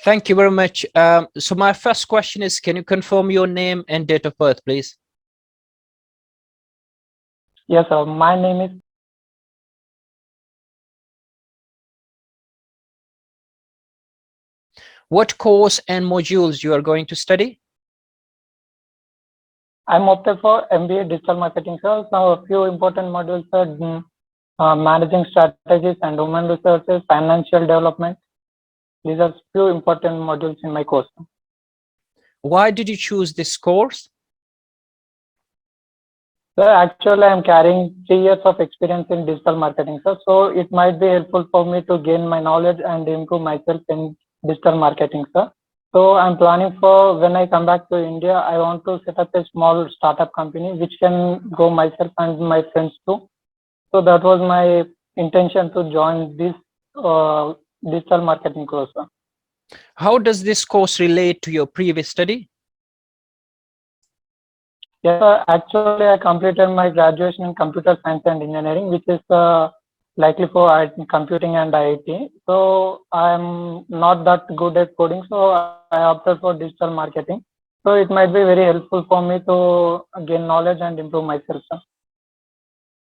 Thank you very much. So my first question is, can you confirm your name and date of birth, please? Yes, sir. My name is. What course and modules you are going to study? I'm opted for MBA Digital Marketing, sir. Now, a few important modules are Managing Strategies and Human Resources, Financial Development. These are few important modules in my course. Why did you choose this course? Sir, actually, I'm carrying 3 years of experience in digital marketing, sir. So it might be helpful for me to gain my knowledge and improve myself in digital marketing, sir. So I'm planning for when I come back to India, I want to set up a small startup company which can grow myself and my friends too. So that was my intention to join this digital marketing course, sir. How does this course relate to your previous study? Yes, sir. Actually, I completed my graduation in computer science and engineering, which is likely for computing and IT. So I'm not that good at coding, so I opted for digital marketing. So it might be very helpful for me to gain knowledge and improve myself, sir.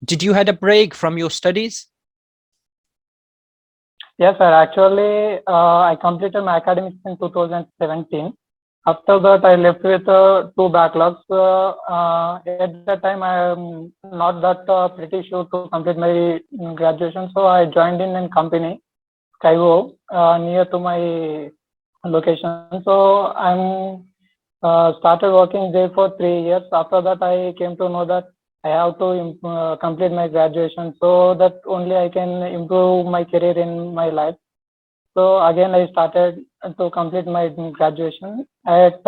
Did you had a break from your studies? Yes, sir. Actually, I completed my academics in 2017. After that, I left with 2 backlogs. At that time, I am not that pretty sure to complete my graduation, so I joined in a company, Skyvo, near to my location. So I'm started working there for 3 years. After that, I came to know that I have to complete my graduation, so that only I can improve my career in my life. So again, I started to complete my graduation. At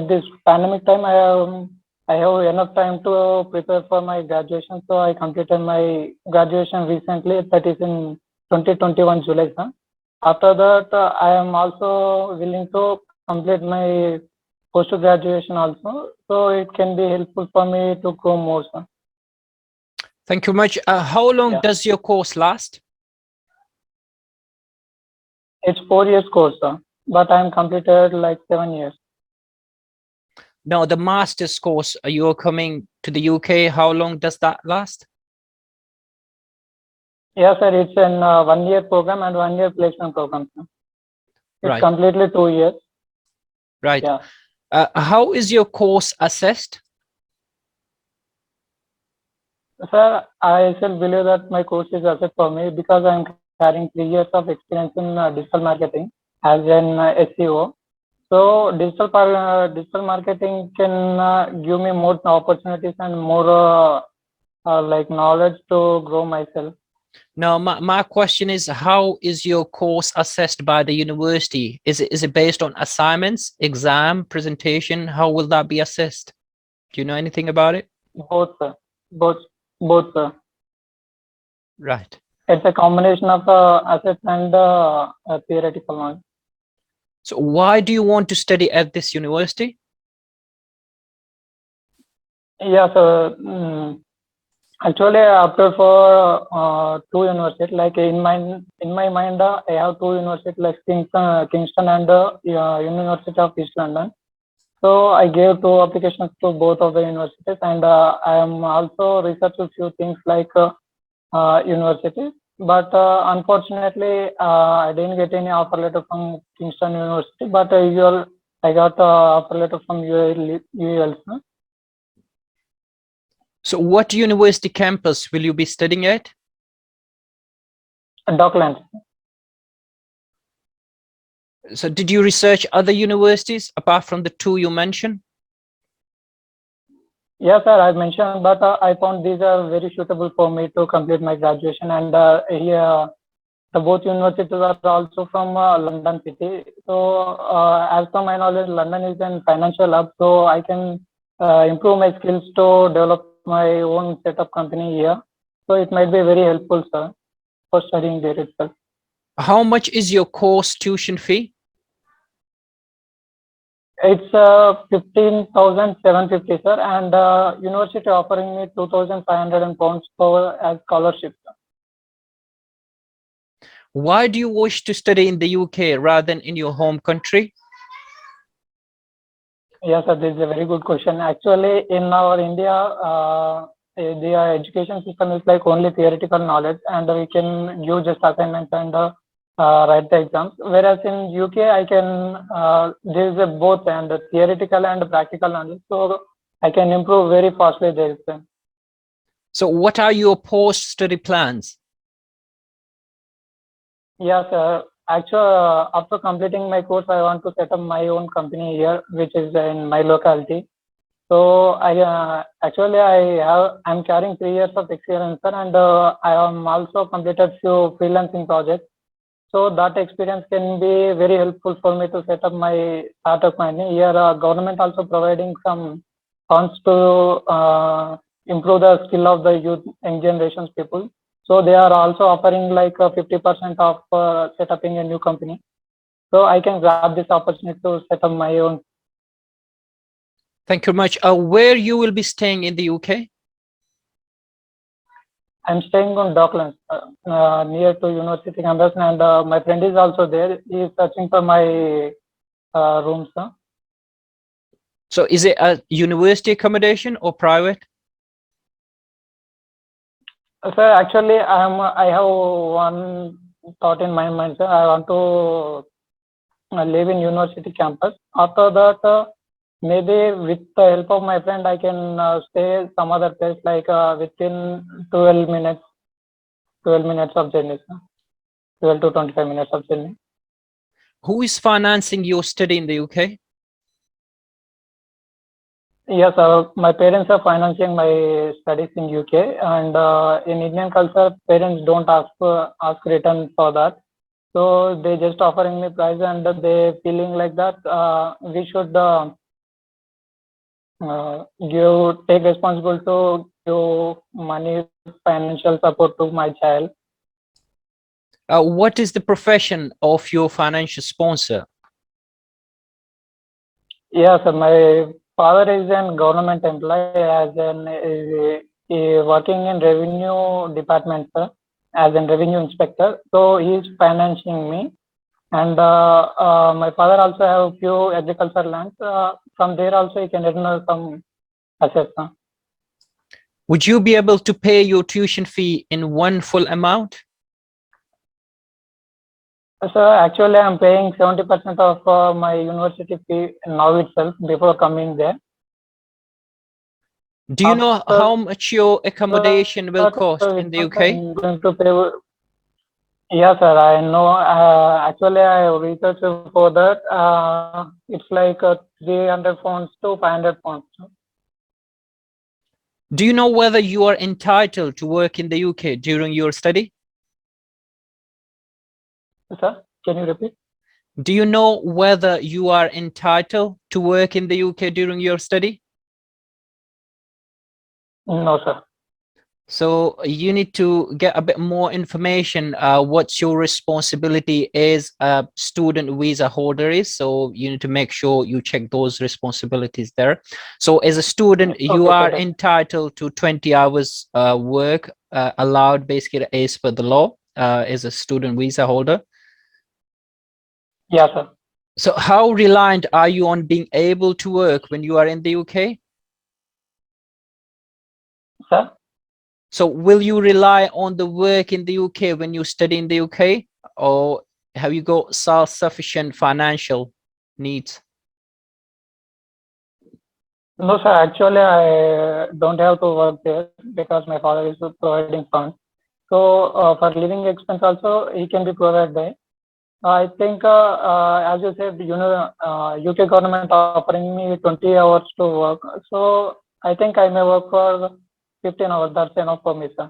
this pandemic time, I have enough time to prepare for my graduation. So I completed my graduation recently. That is in 2021 July, sir. After that, I am also willing to complete my post graduation also. So it can be helpful for me to grow more, sir. Thank you much. How long Yeah. does your course last? It's 4 years course, sir. But I'm completed like 7 years. No, the master's course, you're coming to the UK. How long does that last? Yes, sir. It's an 1 year program and 1 year placement program, sir. It's Right. completely 2 years. Right. Yeah. How is your course assessed? Sir, I still believe that my course is asset for me because I'm carrying 3 years of experience in digital marketing as an SEO. So digital marketing can give me more opportunities and more like knowledge to grow myself. No, my question is, how is your course assessed by the university? Is it based on assignments, exam, presentation? How will that be assessed? Do you know anything about it? Both, sir. Both, sir. Right. It's a combination of assets and theoretical knowledge. So why do you want to study at this university? Yeah, so actually, I applied for 2 universities. Like in my mind, I have 2 universities like Kingston and University of East London. So I gave 2 applications to both of the universities, and I am also researched a few things like universities. But unfortunately, I didn't get any offer letter from Kingston University. But I got offer letter from UAL. So what university campus will you be studying at? Docklands. So did you research other universities apart from the 2 you mentioned? Yes, sir, I mentioned, but I found these are very suitable for me to complete my graduation. And here, both universities are also from London city. So, as per my knowledge, London is a financial hub, so I can improve my skills to develop my own setup company here. So, it might be very helpful, sir, for studying there itself. How much is your course tuition fee? It's 15,750, sir, and university offering me 2,500 pounds for as scholarship. Why do you wish to study in the UK rather than in your home country? Yes, sir, this is a very good question. Actually, in our India, the education system is like only theoretical knowledge, and we can give just assignments and write the exams. Whereas in UK, I can there is a both and the theoretical and practical knowledge, so I can improve very fastly there. So what are your post-study plans? Yes, actually, after completing my course, I want to set up my own company here, which is in my locality. So I'm carrying 3 years of experience, sir, and I am also completed few freelancing projects. So that experience can be very helpful for me to set up my startup company. Here, government also providing some funds to improve the skill of the youth and generations people. So they are also offering like 50% of setting a new company. So I can grab this opportunity to set up my own. Thank you very much. Where you will be staying in the UK? I'm staying on Docklands, near to University campus, and my friend is also there. He is searching for my rooms. So is it a university accommodation or private? Sir, actually, I have one thought in my mind, sir. I want to live in university campus. After that, maybe with the help of my friend, I can stay some other place like within 12 minutes of journey, sir. 12 to 25 minutes of journey. Who is financing your study in the UK? Yes, my parents are financing my studies in UK, and in Indian culture, parents don't ask return for that. So they just offering me price, and they feeling like that we should take responsible to give money, financial support to my child. What is the profession of your financial sponsor? Yes, my father is an government employee working in revenue department, sir, as a revenue inspector. So he is financing me, and my father also have few agricultural lands. From there also he can earn some assets. Would you be able to pay your tuition fee in one full amount? So actually, I'm paying 70% of my university fee now itself before coming there. Do you know how much your accommodation will cost in the UK? I'm going to pay. Yes, sir. I know. Actually, I researched for that. It's like 300 pounds to 500 pounds. Do you know whether you are entitled to work in the UK during your study? Sir, can you repeat? Do you know whether you are entitled to work in the UK during your study? No, sir. So you need to get a bit more information. What's your responsibility as a student visa holder is. So you need to make sure you check those responsibilities there. So as a student, you are entitled to 20 hours work allowed basically as per the law as a student visa holder. Yes, sir. So how reliant are you on being able to work when you are in the UK? Sir? So will you rely on the work in the UK when you study in the UK, or have you got self-sufficient financial needs? No, sir. Actually, I don't have to work there because my father is providing funds. So for living expense also, he can be provided by. I think, as you said, UK government offering me 20 hours to work. So I think I may work for 15 hours. That's enough for me, sir.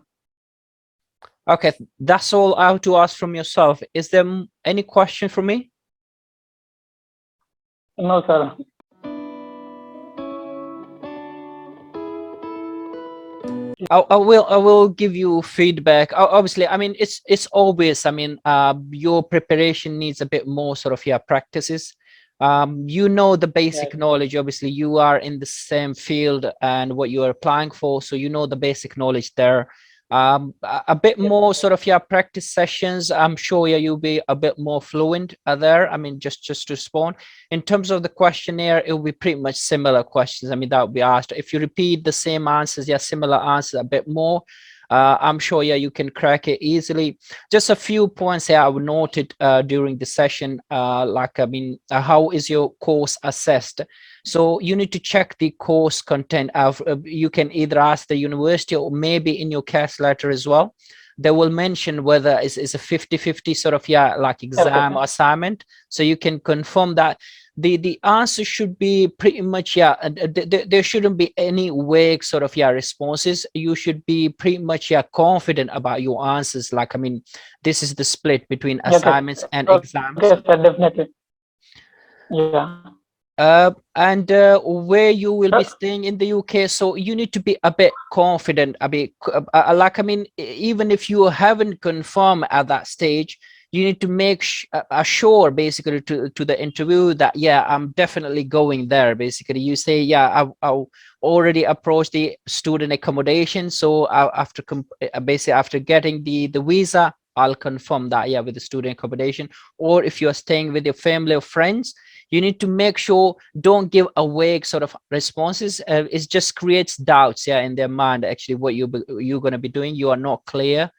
Okay, that's all I have to ask from yourself. Is there any question for me? No, sir. I will give you feedback. Obviously, I mean, it's obvious. I mean, your preparation needs a bit more sort of practices. You know the basic knowledge. Obviously, you are in the same field and what you are applying for, so you know the basic knowledge there. A bit more sort of practice sessions. I'm sure you'll be a bit more fluent there. I mean, just to respond in terms of the questionnaire, it will be pretty much similar questions. I mean, that will be asked. If you repeat the same answers, similar answers a bit more, I'm sure you can crack it easily. Just a few points here I would noted during the session, how is your course assessed? So you need to check the course content of, you can either ask the university or maybe in your CAS letter as well. They will mention whether it's a 50-50 sort of like exam or assignment. So you can confirm that. The answer should be pretty much there shouldn't be any vague sort of responses. You should be pretty much confident about your answers. Like, I mean, this is the split between assignments and exams. Yes, definitely. Yeah. And where you will be staying in the UK, so you need to be a bit confident, a bit like, I mean, even if you haven't confirmed at that stage, you need to make sure basically to the interview that I'm definitely going there. Basically you say I already approached the student accommodation, so basically after getting the visa, I'll confirm that with the student accommodation. Or if you're staying with your family or friends, you need to make sure, don't give a vague sort of responses. It just creates doubts in their mind, actually, what you're going to be doing. You are not clear.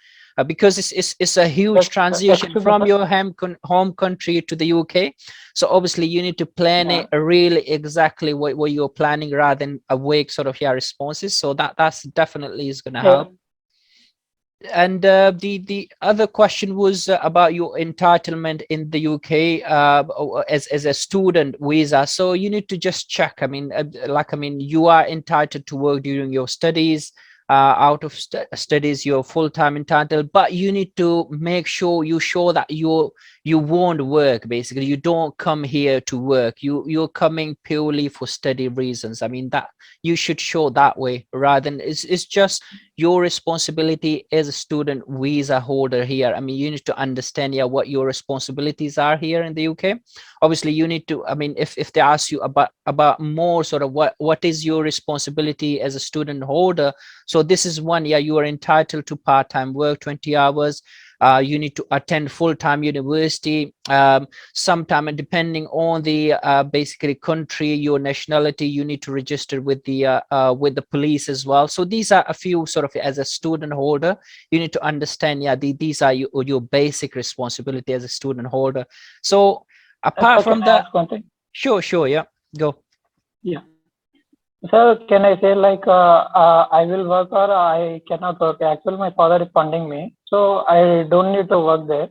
Because it's a huge transition from your home country to the UK. So obviously you need to plan it really exactly what you're planning, rather than a vague sort of responses. So that's definitely is going to help. And the other question was about your entitlement in the UK as a student visa. So you need to just check. I mean, you are entitled to work during your studies. Out of studies, you're full-time entitled, but you need to make sure you show that you won't work. Basically, you don't come here to work. You're coming purely for study reasons. I mean, that you should show that way, rather than it's just your responsibility as a student visa holder here. I mean, you need to understand what your responsibilities are here in the UK. Obviously you need to, I mean, if they ask you about more sort of what is your responsibility as a student holder. So this is one, you are entitled to part-time work, 20 hours. You need to attend full-time university sometime, and depending on the basically country, your nationality, you need to register with the police as well. So these are a few sort of, as a student holder, you need to understand these are your basic responsibility as a student holder. So apart from that, sure, go. So can I say, like, I will work or I cannot work? Actually, my father is funding me, so I don't need to work there.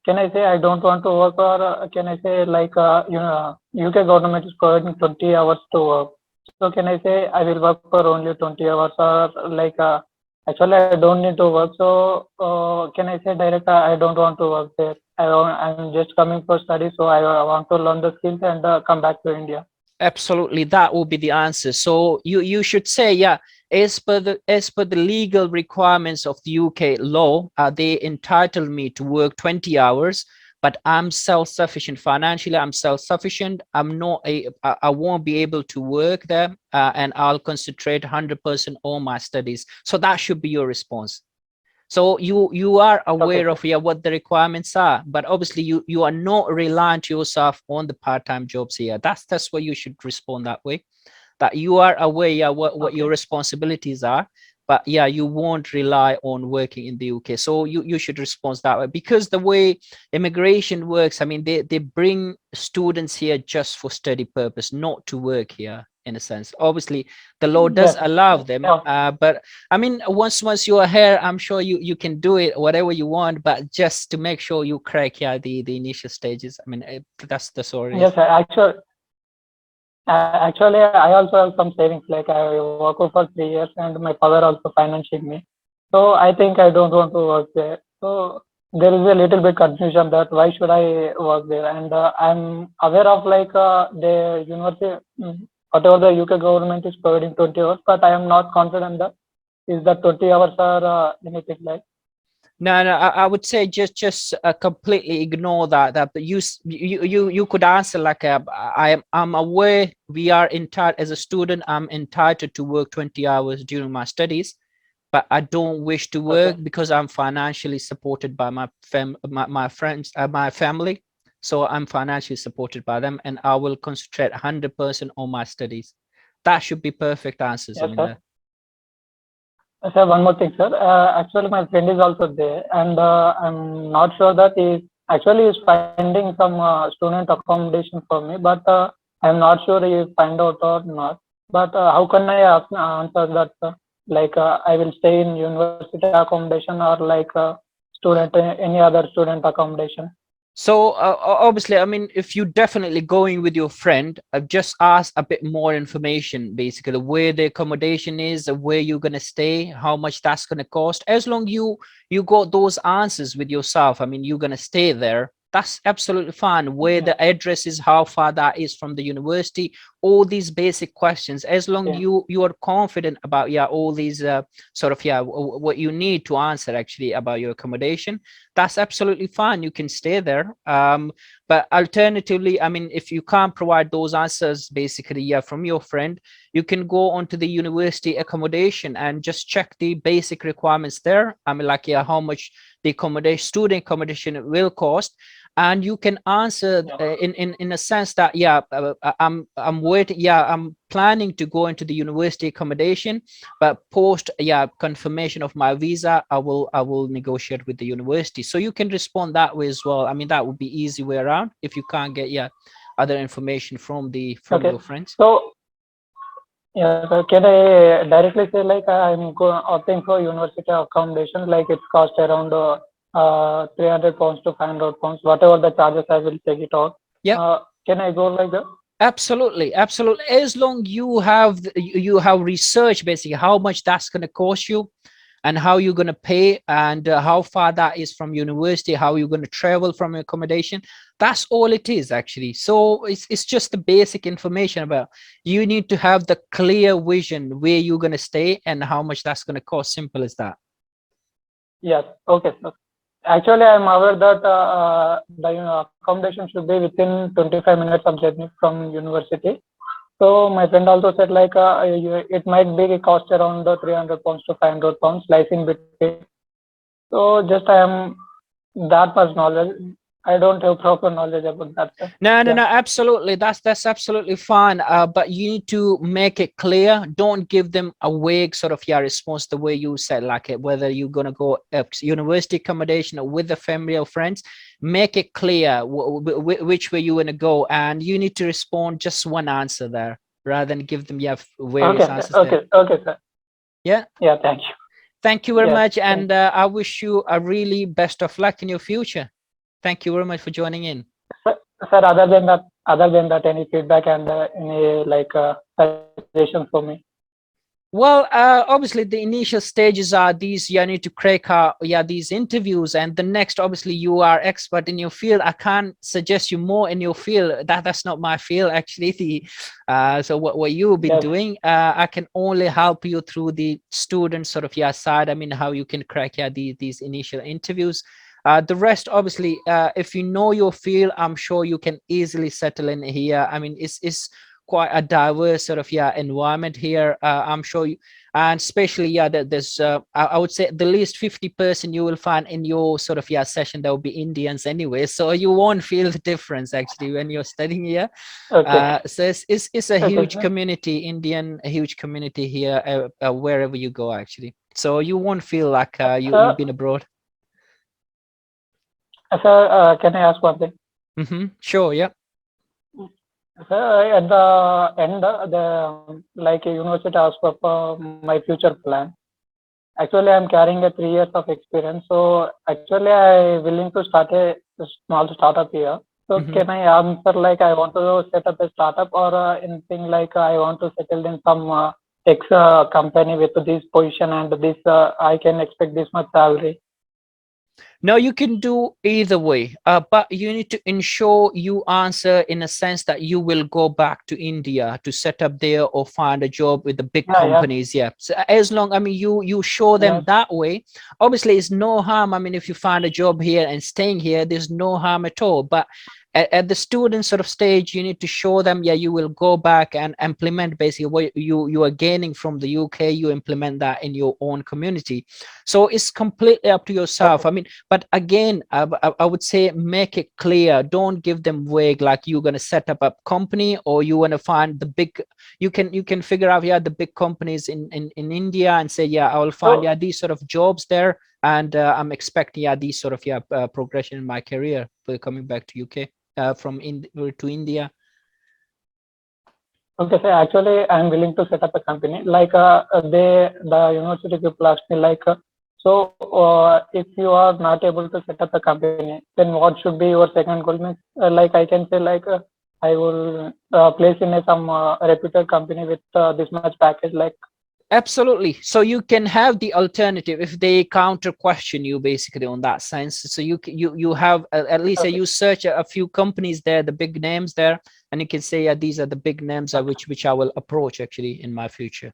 Can I say I don't want to work, or can I say, like, UK government is providing 20 hours to work? So can I say I will work for only 20 hours, or like, actually I don't need to work? So can I say direct, I don't want to work there. I'm just coming for study, so I want to learn the skills and come back to India. Absolutely, that will be the answer. So you should say, as per the legal requirements of the UK law, they entitle me to work 20 hours, but I'm self-sufficient financially. I'm self-sufficient. I won't be able to work there, and I'll concentrate 100% on my studies. So that should be your response. So you are aware of what the requirements are, but obviously you are not reliant yourself on the part-time jobs here. That's why you should respond that way, that you are aware what your responsibilities are, but you won't rely on working in the UK. So you should respond that way, because the way immigration works, I mean, they bring students here just for study purpose, not to work here. In a sense, obviously the law does allow them, but I mean, once you are here, I'm sure you can do it whatever you want, but just to make sure you crack the initial stages. I mean, that's the story. Yes, actually I also have some savings. Like, I work for 3 years and my father also financing me, so I think I don't want to work there. So there is a little bit confusion that why should I work there, and I'm aware of, like, the university, whatever the UK government is providing 20 hours, but I am not confident that is that 20 hours or anything like. No, I would say just completely ignore that. But you could answer like, I'm aware we are entitled as a student. I'm entitled to work 20 hours during my studies, but I don't wish to work because I'm financially supported by my friends, my family. So I'm financially supported by them, and I will concentrate 100% on my studies. That should be perfect answers. Yes, sir. Sir, one more thing, sir. Actually, my friend is also there, and I'm not sure that he actually is finding some student accommodation for me, but I'm not sure he find out or not. But how can I answer that? Like, I will stay in university accommodation or like student any other student accommodation. So obviously, I mean, if you're definitely going with your friend, just ask a bit more information, basically where the accommodation is, where you're going to stay, how much that's going to cost. As long you got those answers with yourself, I mean, you're going to stay there. That's absolutely fine. Where the address is, how far that is from the university, all these basic questions. As long you are confident about all these sort of what you need to answer actually about your accommodation, that's absolutely fine. You can stay there. But alternatively, I mean, if you can't provide those answers basically from your friend, you can go onto the university accommodation and just check the basic requirements there. I mean, like how much the student accommodation will cost, and you can answer in a sense that I'm waiting, I'm planning to go into the university accommodation, but post confirmation of my visa, I will negotiate with the university. So you can respond that way as well. I mean, that would be easy way around if you can't get other information from your friends. So so can I directly say like I'm opting for university accommodation, like it's cost around £300 to £500, whatever the charges, I will take it out. Can I go like that? Absolutely, absolutely. As long you have researched basically how much that's going to cost you, and how you're going to pay, and how far that is from university, how you're going to travel from accommodation. That's all it is actually. So it's just the basic information about, you need to have the clear vision where you're going to stay and how much that's going to cost. Simple as that. Yes. Okay, sir. Actually, I'm aware that the accommodation should be within 25 minutes of journey from university. So my friend also said like it might be cost around £300 to £500, like in between. So just I am that much knowledge. I don't have proper knowledge about that. Sir. No, absolutely. That's absolutely fine. But you need to make it clear. Don't give them a vague sort of response the way you said, like whether you're gonna go university accommodation or with the family or friends. Make it clear which way you wanna go, and you need to respond just one answer there, rather than give them various answers. Okay, sir. Yeah. Thank you. Thank you very much, and I wish you a really best of luck in your future. Thank you very much for joining in. Sir, other than that, any feedback and any like suggestions for me? Well, obviously the initial stages are these, you need to crack these interviews, and the next, obviously you are expert in your field. I can't suggest you more in your field. That's not my field actually. So what you've been doing, I can only help you through the student sort of side. I mean, how you can crack these initial interviews. The rest, obviously, if you know your field, I'm sure you can easily settle in here. I mean, it's quite a diverse sort of environment here. I'm sure you, and especially there's I would say the least 50% you will find in your sort of session, there will be Indians anyway, so you won't feel the difference actually when you're studying here. So it's a huge community, a huge community here wherever you go actually, so you won't feel like you've been abroad. Sir, can I ask one thing? Sure, yeah. Sir, at the end, like university asked for my future plan. Actually, I'm carrying a 3 years of experience. So actually, I willing to start a small startup here. So can I answer like I want to set up a startup, or anything like I want to settle in some X company with this position and this I can expect this much salary? No, you can do either way, but you need to ensure you answer in a sense that you will go back to India to set up there or find a job with the big companies. So as long, I mean, you show them that way. Obviously, it's no harm. I mean, if you find a job here and staying here, there's no harm at all. But at the student sort of stage, you need to show them, yeah, you will go back and implement basically what you are gaining from the UK, you implement that in your own community. So it's completely up to yourself. Okay. I mean, but again, I would say make it clear. Don't give them vague, like you're going to set up a company or you want to find the big, you can figure out, yeah, the big companies in India and say, yeah, I will find, yeah, these sort of jobs there. And I'm expecting, yeah, these sort of, yeah, progression in my career for coming back to UK from to India. Okay, so actually, I'm willing to set up a company. Like, the university people asked me, like, if you are not able to set up a company, then what should be your second goal? Means, like, I can say, like, I will place in some reputed company with this much package. Like, Absolutely. So you can have the alternative if they counter question you basically on that sense. So you have at least okay, you search a few companies there, the big names there, and you can say, yeah, these are the big names which I will approach actually in my future.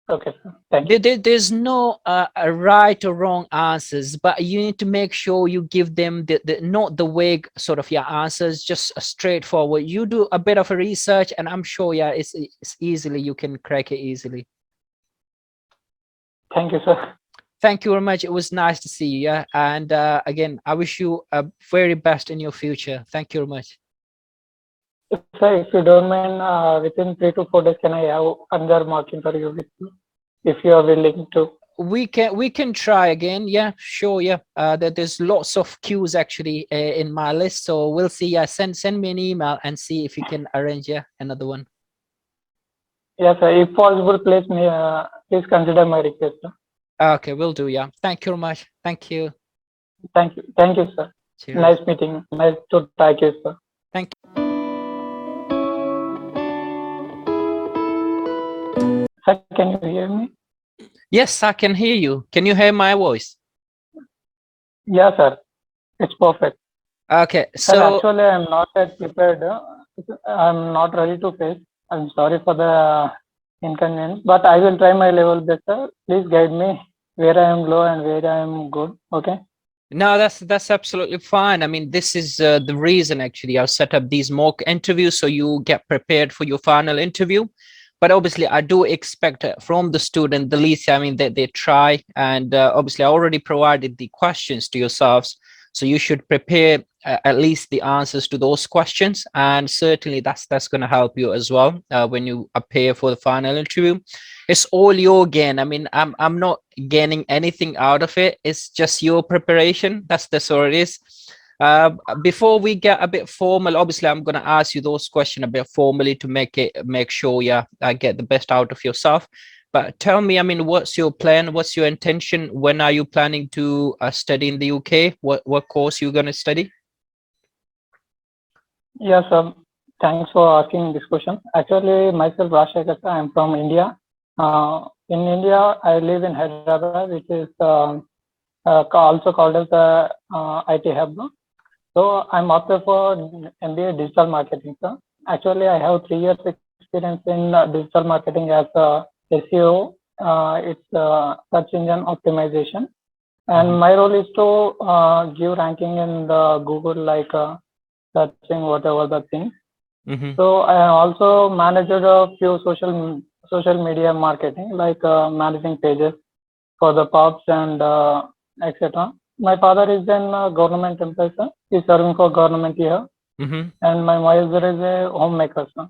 okay, sir. Thank you. There's no right or wrong answers, but you need to make sure you give them the not the vague sort of, yeah, answers, just straightforward. You do a bit of a research and I'm sure, yeah, it's easily, you can crack it easily. Thank you, sir. Thank you very much. It was nice to see you. Yeah. And again, I wish you a very best in your future. Thank you very much. Sir, if you don't mind, within 3 to 4 days, can I have another mock interview with you, if you are willing to? We can try again. Yeah, sure. Yeah. There's lots of queues actually in my list. So we'll see. Yeah. Send me an email and see if you can arrange, yeah, another one. Yes, sir. If possible, please consider my request, sir. Okay, will do. Yeah. Thank you very much. Thank you. Thank you. Thank you, sir. Cheers. Nice meeting. Nice to talk to you, sir. Thank you. Sir, can you hear me? Yes, I can hear you. Can you hear my voice? Yeah, sir. It's perfect. Okay, Sir, so actually, I'm not yet prepared. I'm not ready to face. I'm sorry for the inconvenience, but I will try my level best, sir. Please guide me where I am low and where I am good. Okay? no, that's absolutely fine. I mean, this is the reason actually I've set up these mock interviews so you get prepared for your final interview. But obviously, I do expect from the student the least. I mean, they try, and obviously, I already provided the questions to yourselves, so you should prepare at least the answers to those questions, and certainly that's going to help you as well when you appear for the final interview. It's all your gain. I mean, I'm not gaining anything out of it. It's just your preparation. That's all it is. Before we get a bit formal, obviously I'm going to ask you those questions a bit formally to make sure, yeah, I get the best out of yourself. But tell me, I mean, what's your plan? What's your intention? When are you planning to study in the UK? What course you're going to study? Yes, sir. Thanks for asking this question. Actually, myself, Rashekar, I'm from India. In India, I live in Hyderabad, which is also called as the IT hub. So I'm after for MBA Digital Marketing, sir. Actually, I have 3 years experience in digital marketing as a SEO. It's search engine optimization, and my role is to give ranking in the Google, like searching whatever the thing. So I also managed a few social media marketing, like managing pages for the pubs and etc. My father is in government employee, sir. He's serving for government here, and my mother is a homemaker, sir.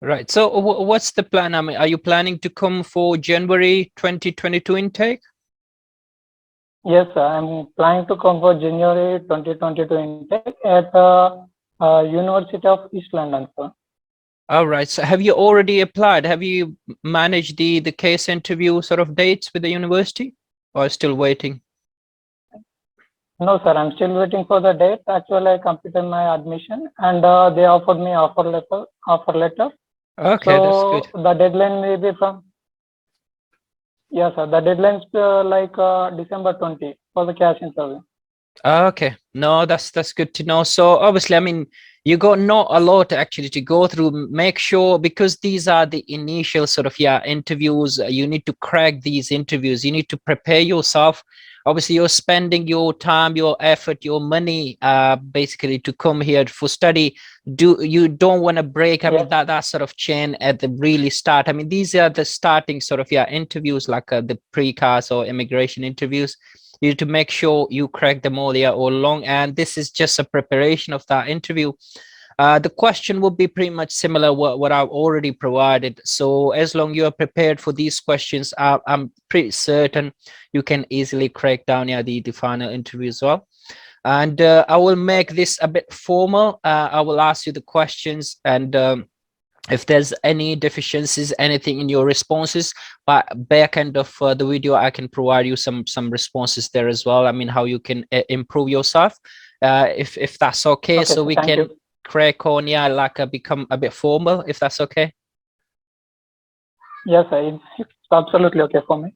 Right. So what's the plan? I mean, are you planning to come for January 2022 intake? Yes, sir. I'm planning to come for January 2022 intake at University of East London, sir. All right. So have you already applied? Have you managed the case interview sort of dates with the university, or still waiting? No, sir. I'm still waiting for the date. Actually, I completed my admission, and they offered me offer letter. Okay, So that's good. the deadline may be from, yes, sir. The deadline's like December 20 for the cash interview. Okay, no, that's good to know. So obviously, I mean, you got not a lot actually to go through. Make sure, because these are the initial sort of, yeah, interviews. You need to crack these interviews. You need to prepare yourself. obviously you're spending your time, your effort, your money, basically to come here for study. You don't want to break, I mean, that sort of chain at the really start. I mean, these are the starting sort of interviews, like the pre-CAS or immigration interviews. You need to make sure you crack them all year all long, and this is just a preparation of that interview. The question would be pretty much similar what I've already provided. So as long you are prepared for these questions, I'm pretty certain you can easily crack down the final interview as well. And I will make this a bit formal. I will ask you the questions, and if there's any deficiencies, anything in your responses, but back end of the video, I can provide you some responses there as well. I mean, how you can improve yourself, if that's okay. So we can crack on, like become a bit formal, if that's okay. Yes, it's absolutely okay for me.